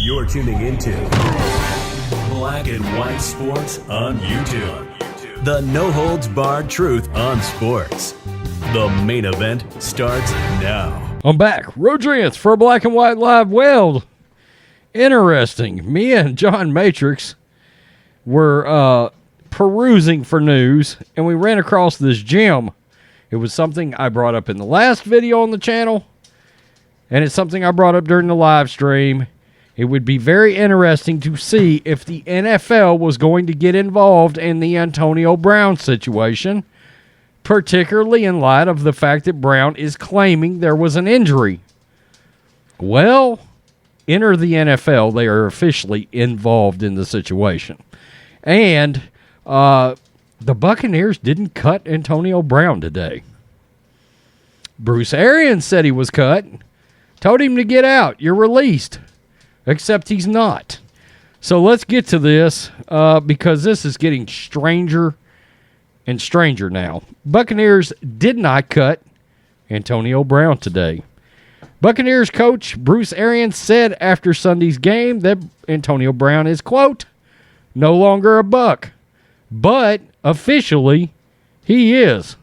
You're tuning into Black and White Sports on YouTube. The no-holds-barred truth on sports. The main event starts now. I'm back. Rodriguez for Black and White Live. Well, interesting. Me and John Matrix were perusing for news, and we ran across this gem. It was something I brought up in the last video on the channel, and it's something I brought up during the live stream. It would be very interesting to see if the NFL was going to get involved in the Antonio Brown situation, particularly in light of the fact that Brown is claiming there was an injury. Well, enter the NFL. They are officially involved in the situation. And the Buccaneers didn't cut Antonio Brown today. Bruce Arians said he was cut. Told him to get out. You're released. Except he's not. So let's get to this because this is getting stranger and stranger now. Buccaneers did not cut Antonio Brown today. Buccaneers coach Bruce Arians said after Sunday's game that Antonio Brown is, quote, no longer a Buck. But officially, he is.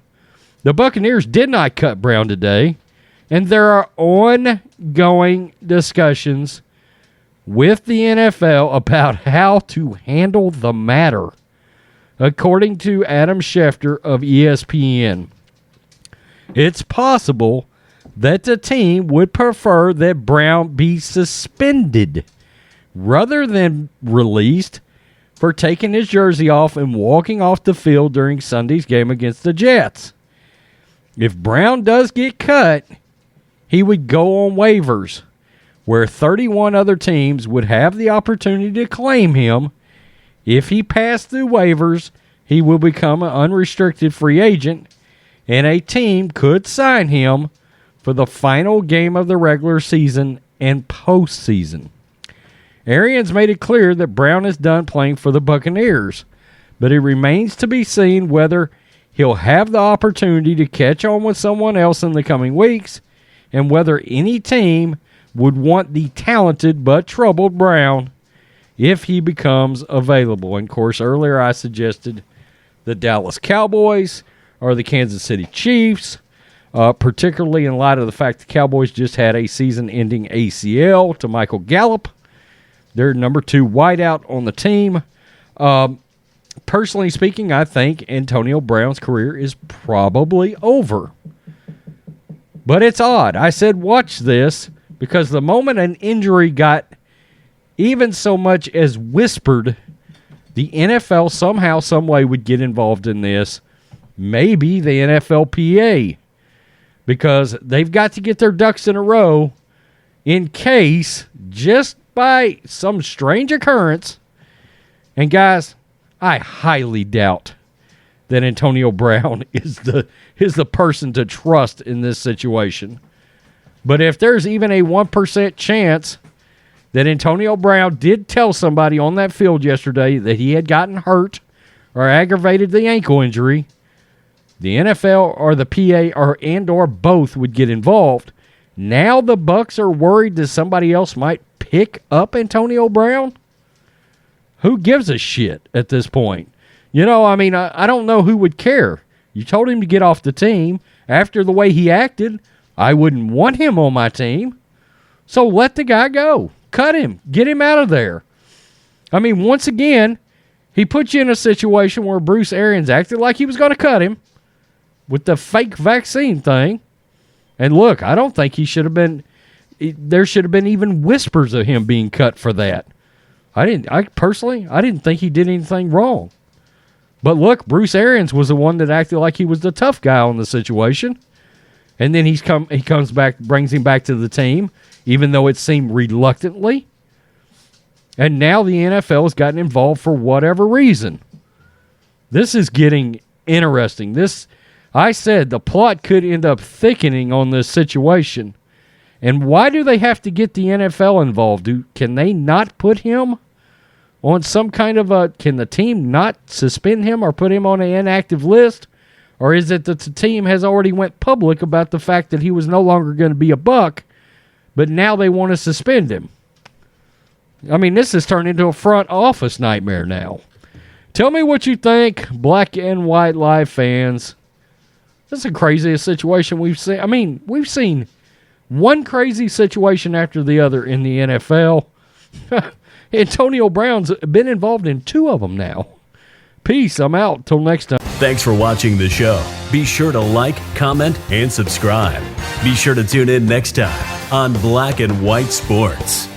The Buccaneers did not cut Brown today, and there are ongoing discussions with the NFL about how to handle the matter, according to Adam Schefter of ESPN. It's possible that the team would prefer that Brown be suspended rather than released for taking his jersey off and walking off the field during Sunday's game against the Jets. If Brown does get cut, he would go on waivers, where 31 other teams would have the opportunity to claim him. If he passed through waivers, he will become an unrestricted free agent, and a team could sign him for the final game of the regular season and postseason. Arians made it clear that Brown is done playing for the Buccaneers, but it remains to be seen whether he'll have the opportunity to catch on with someone else in the coming weeks, and whether any team would want the talented but troubled Brown if he becomes available. And, of course, earlier I suggested the Dallas Cowboys or the Kansas City Chiefs, particularly in light of the fact the Cowboys just had a season-ending ACL to Michael Gallup. They're number 2 wideout on the team. Personally speaking, I think Antonio Brown's career is probably over. But it's odd. I said watch this, because the moment an injury got even so much as whispered, the NFL somehow, some way would get involved in this. Maybe the NFLPA, because they've got to get their ducks in a row in case, just by some strange occurrence, and guys, I highly doubt that Antonio Brown is the person to trust in this situation. But if there's even a 1% chance that Antonio Brown did tell somebody on that field yesterday that he had gotten hurt or aggravated the ankle injury, the NFL or the PA or both would get involved. Now the Bucs are worried that somebody else might pick up Antonio Brown? Who gives a shit at this point? You know, I mean, I don't know who would care. You told him to get off the team. After the way he acted, I wouldn't want him on my team. So let the guy go. Cut him. Get him out of there. I mean, once again, he put you in a situation where Bruce Arians acted like he was going to cut him with the fake vaccine thing. And look, I don't think he should have been. There should have been even whispers of him being cut for that. I didn't think he did anything wrong. But look, Bruce Arians was the one that acted like he was the tough guy on the situation. And then he comes back, brings him back to the team, even though it seemed reluctantly. And now the NFL has gotten involved for whatever reason. This is getting interesting. I said the plot could end up thickening on this situation. And why do they have to get the NFL involved? Can they not put him on some kind of can the team not suspend him or put him on an inactive list? Or is it that the team has already went public about the fact that he was no longer going to be a Buck, but now they want to suspend him? I mean, this has turned into a front office nightmare now. Tell me what you think, Black and White Live fans. This is the craziest situation we've seen. I mean, we've seen one crazy situation after the other in the NFL. Antonio Brown's been involved in 2 of them now. Peace. I'm out. Till next time. Thanks for watching the show. Be sure to like, comment, and subscribe. Be sure to tune in next time on Black and White Sports.